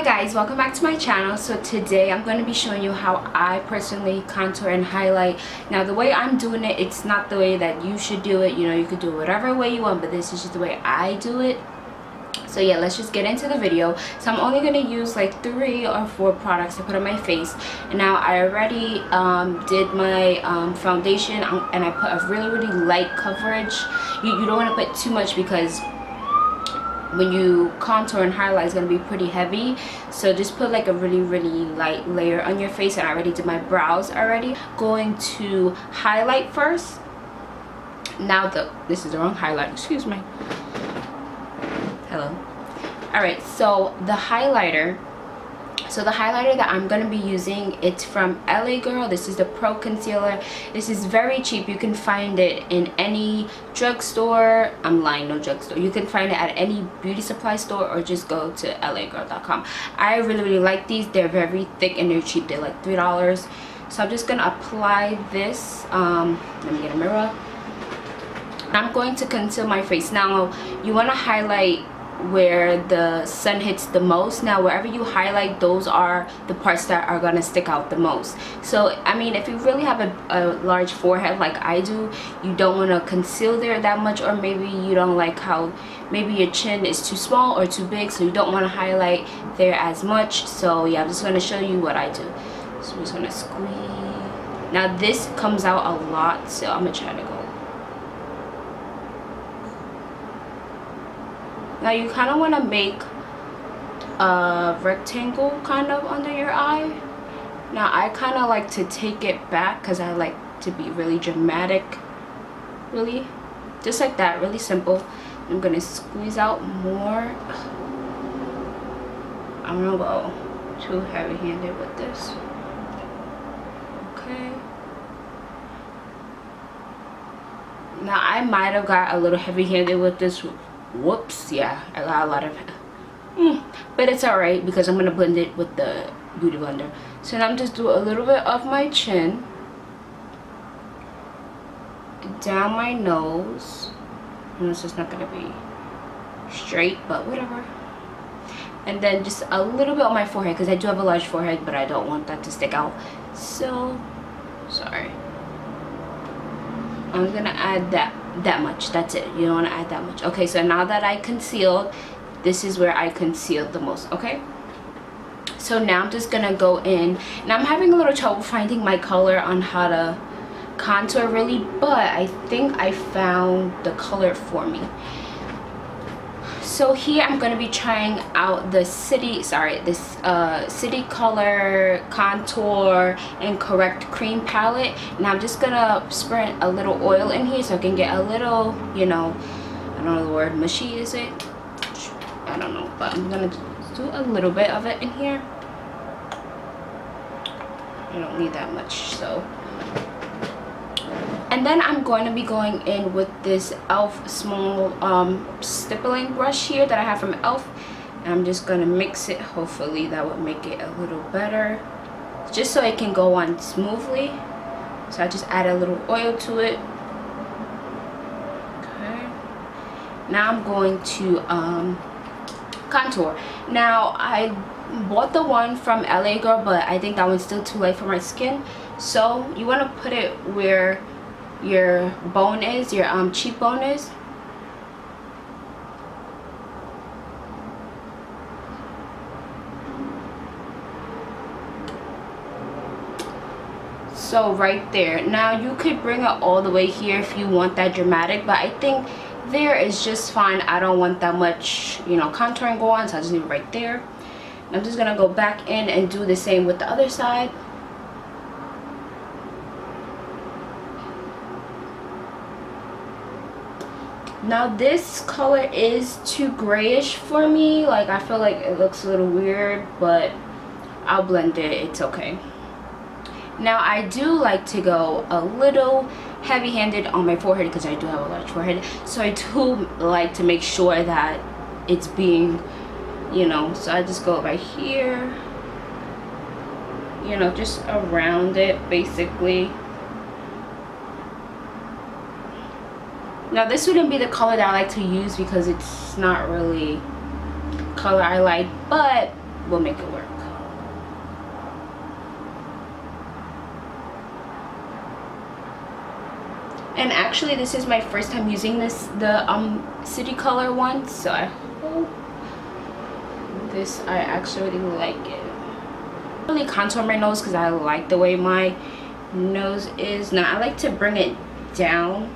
guys, welcome back to my channel. So today I'm going to be showing you how I personally contour and highlight. Now the way I'm doing it, it's not the way that you should do it. You know, you could do it whatever way you want, but this is just the way I do it. So yeah, let's just get into the video. So I'm only going to use like 3 or 4 products to put on my face. And now I already did my foundation, and I put a really light coverage. You don't want to put too much because when you contour and highlight, it's going to be pretty heavy. So just put like a really light layer on your face. And I already did my brows already. Going to highlight first. Now this is the wrong highlight, excuse me. Hello. Alright, so the highlighter that I'm going to be using, it's from LA Girl. This is the Pro Concealer. This is very cheap. You can find it in any drugstore. I'm lying, no drugstore. You can find it at any beauty supply store, or just go to lagirl.com. I really like these. They're very thick and they're cheap. They're like $3. So I'm just going to apply this. Let me get a mirror. I'm going to conceal my face. Now you want to highlight where the sun hits the most. Now wherever you highlight, those are the parts that are gonna stick out the most. So I mean, if you really have a large forehead like I do, you don't want to conceal there that much, or maybe you don't like how maybe your chin is too small or too big, so you don't want to highlight there as much. So yeah, I'm just going to show you what I do. So I'm just going to squeeze. Now this comes out a lot, so I'm gonna try to go. Now you kind of want to make a rectangle kind of under your eye. Now I kind of like to take it back because I like to be really dramatic. Really, just like that, really simple. I'm going to squeeze out more. I'm going to go too heavy-handed with this. Okay. Now I might have got a little heavy-handed with this. Whoops, yeah, I got a lot of but it's alright because I'm gonna blend it with the Beauty Blender. So now I'm just doing a little bit of my chin, down my nose, and it's just not gonna be straight, but whatever. And then just a little bit on my forehead because I do have a large forehead, but I don't want that to stick out. So sorry, I'm gonna add that much. That's it. You don't want to add that much. Okay, so now that I concealed, this is where I concealed the most. Okay, so now I'm just gonna go in. Now I'm having a little trouble finding my color on how to contour really, but I think I found the color for me. So here I'm going to be trying out the CityColor Contour and Correct Cream palette. And I'm just going to spread a little oil in here so I can get a little, you know, I don't know the word, mushy is it? I don't know, but I'm going to do a little bit of it in here. I don't need that much, so. And then I'm going to be going in with this e.l.f. small stippling brush here that I have from e.l.f. And I'm just going to mix it. Hopefully that would make it a little better, just so it can go on smoothly. So I just add a little oil to it. Okay. Now I'm going to contour. Now I bought the one from LA Girl, but I think that one's still too light for my skin. So you want to put it where your bone is, your cheekbone is. So right there. Now you could bring it all the way here if you want that dramatic, but I think there is just fine. I don't want that much, you know, contouring go on, so I just leave it right there. And I'm just gonna go back in and do the same with the other side. Now this color is too grayish for me. Like I feel like it looks a little weird, but I'll blend it. It's okay. Now I do like to go a little heavy-handed on my forehead because I do have a large forehead. So I do like to make sure that it's being, you know, so I just go right here, you know, just around it basically. Now this wouldn't be the color that I like to use because it's not really color I like, but we'll make it work. And actually this is my first time using this, the CityColor one, so I hope this, I actually really like it. I really contour my nose because I like the way my nose is. Now I like to bring it down,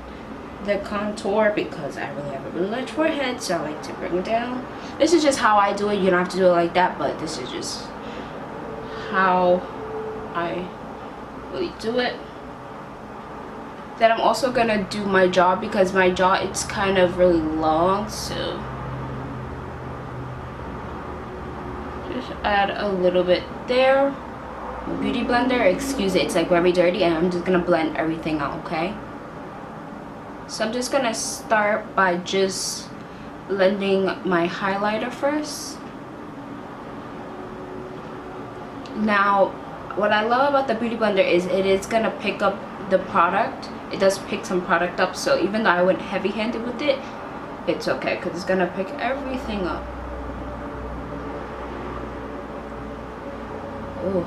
the contour, because I really have a really large forehead, so I like to bring it down. This is just how I do it. You don't have to do it like that, but this is just how I really do it. Then I'm also gonna do my jaw, because my jaw, it's kind of really long, so just add a little bit there. Beauty blender, excuse it, it's like very dirty, and I'm just gonna blend everything out, okay? So I'm just gonna start by just blending my highlighter first. Now what I love about the beauty blender is it is gonna pick up the product. It does pick some product up, so even though I went heavy-handed with it, it's okay because it's gonna pick everything up. Oh,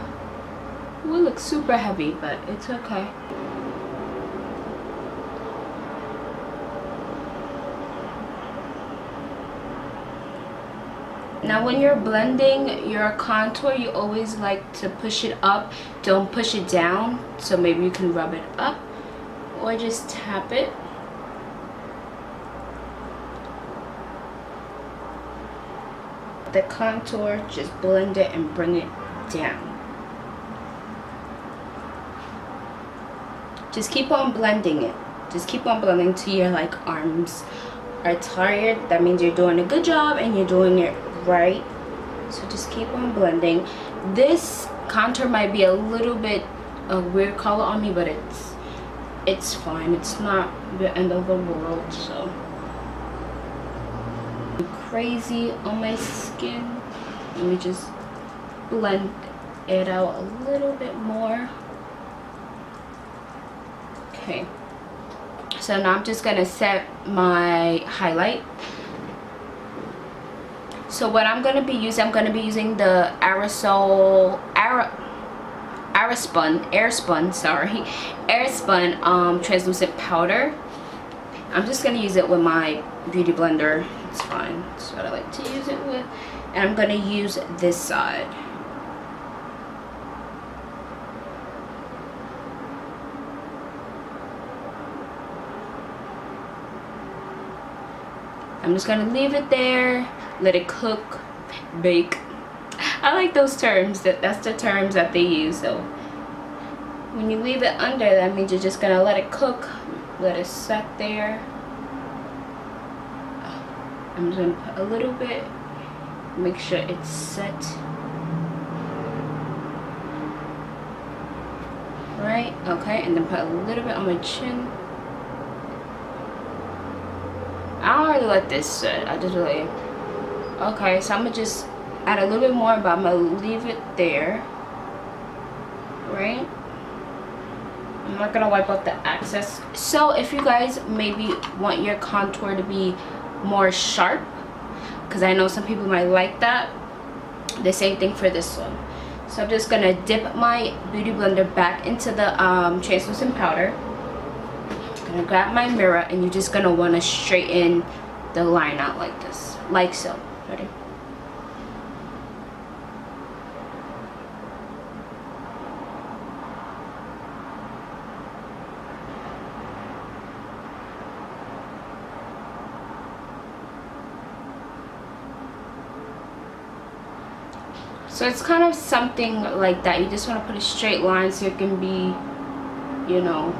it will look super heavy, but it's okay. Now when you're blending your contour, you always like to push it up, don't push it down. So maybe you can rub it up or just tap it. The contour, just blend it and bring it down. Just keep on blending it. Just keep on blending till your like arms are tired. That means you're doing a good job and you're doing it right. So just keep on blending. This contour might be a little bit a weird color on me, but it's fine. It's not the end of the world. So crazy on my skin. Let me just blend it out a little bit more. Okay, so now I'm just gonna set my highlight. So what I'm gonna be using, I'm gonna be using the Airspun translucent powder. I'm just gonna use it with my beauty blender. It's fine. That's what I like to use it with. And I'm gonna use this side. I'm just gonna leave it there, let it cook, bake. I like those terms. That's the terms that they use. So when you leave it under, that means you're just gonna let it cook, let it set there. I'm just gonna put a little bit, make sure it's set. Right, okay, and then put a little bit on my chin. I don't really let this sit. I just really, okay, so I'm gonna just add a little bit more, but I'm gonna leave it there. Right, I'm not gonna wipe out the excess. So if you guys maybe want your contour to be more sharp, because I know some people might like that, the same thing for this one. So I'm just gonna dip my beauty blender back into the translucent powder. I'm gonna grab my mirror, and you're just gonna want to straighten the line out like this, like so. Ready? So it's kind of something like that. You just want to put a straight line so it can be, you know,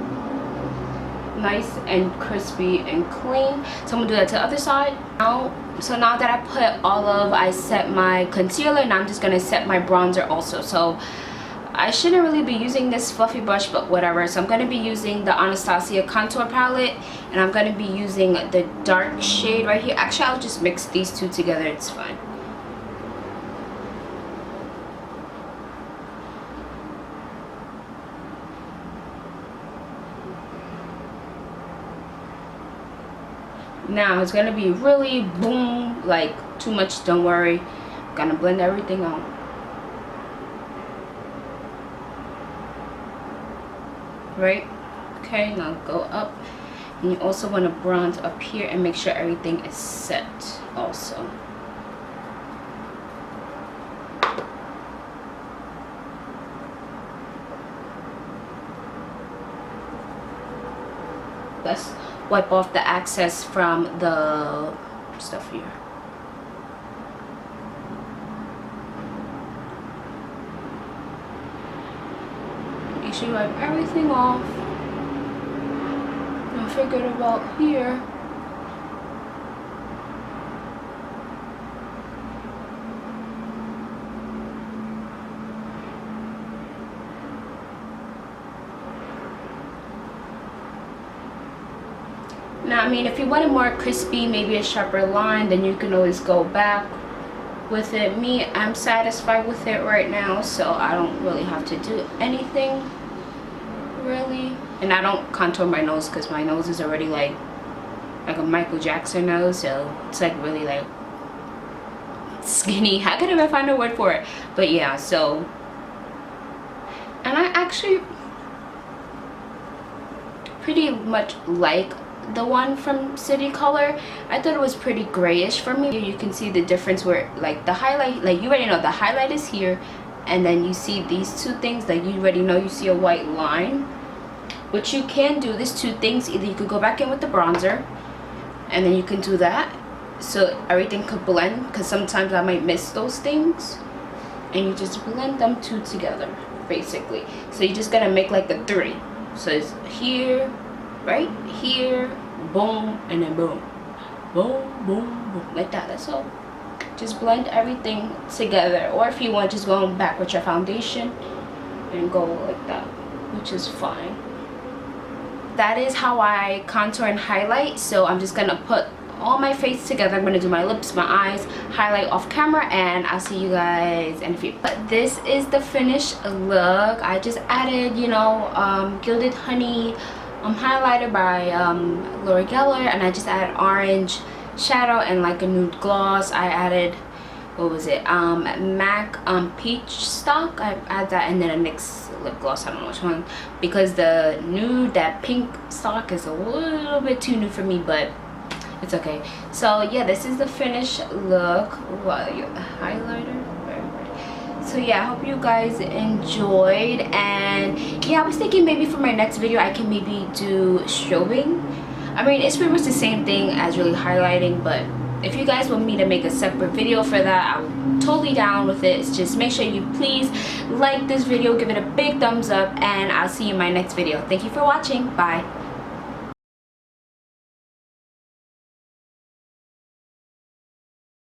nice and crispy and clean. So I'm gonna do that to the other side now. So now that I put I set my concealer, now I'm just gonna set my bronzer also. So I shouldn't really be using this fluffy brush, but whatever. So I'm gonna be using the Anastasia contour palette, and I'm gonna be using the dark shade right here. Actually, I'll just mix these two together, it's fine. Now it's gonna be really boom, like too much, don't worry, Gonna blend everything out. Right? Okay, now go up. And you also want to bronze up here and make sure everything is set also. Let's wipe off the excess from the stuff here. Make sure you wipe everything off. And forget about here. Now, I mean, if you want it more crispy, maybe a sharper line, then you can always go back with it. Me, I'm satisfied with it right now, so I don't really have to do anything really. And I don't contour my nose because my nose is already like a Michael Jackson nose, so it's like really like skinny. How can I find a word for it? But yeah, so, and I actually pretty much like the one from CityColor. I thought it was pretty grayish for me. You can see the difference where like the highlight, like you already know the highlight is here, and then you see these two things, like you already know you see a white line. What you can do, there's two things. Either you could go back in with the bronzer and then you can do that so everything could blend, because sometimes I might miss those things, and you just blend them two together basically. So you just gotta make like a 3. So it's here, right here, boom, and then boom, boom, boom, boom, like that. That's all. Just blend everything together, or if you want, just go back with your foundation and go like that, which is fine. That is how I contour and highlight. So I'm just gonna put all my face together. I'm gonna do my lips, my eyes, highlight off camera, and I'll see you guys in a few. But this is the finished look. I just added, you know, Gilded Honey highlighter by Laura Geller, and I just added orange shadow and like a nude gloss. I added, what was it, MAC Peach Stock. I added that, and then a NYX lip gloss. I don't know which one, because the nude, that pink stock, is a little bit too nude for me, but it's okay. So yeah, this is the finished look. What, your highlighter? So yeah, I hope you guys enjoyed, and yeah, I was thinking maybe for my next video I can maybe do strobing. I mean, it's pretty much the same thing as really highlighting, but if you guys want me to make a separate video for that, I'm totally down with it. It's just make sure you please like this video, give it a big thumbs up, and I'll see you in my next video. Thank you for watching. Bye.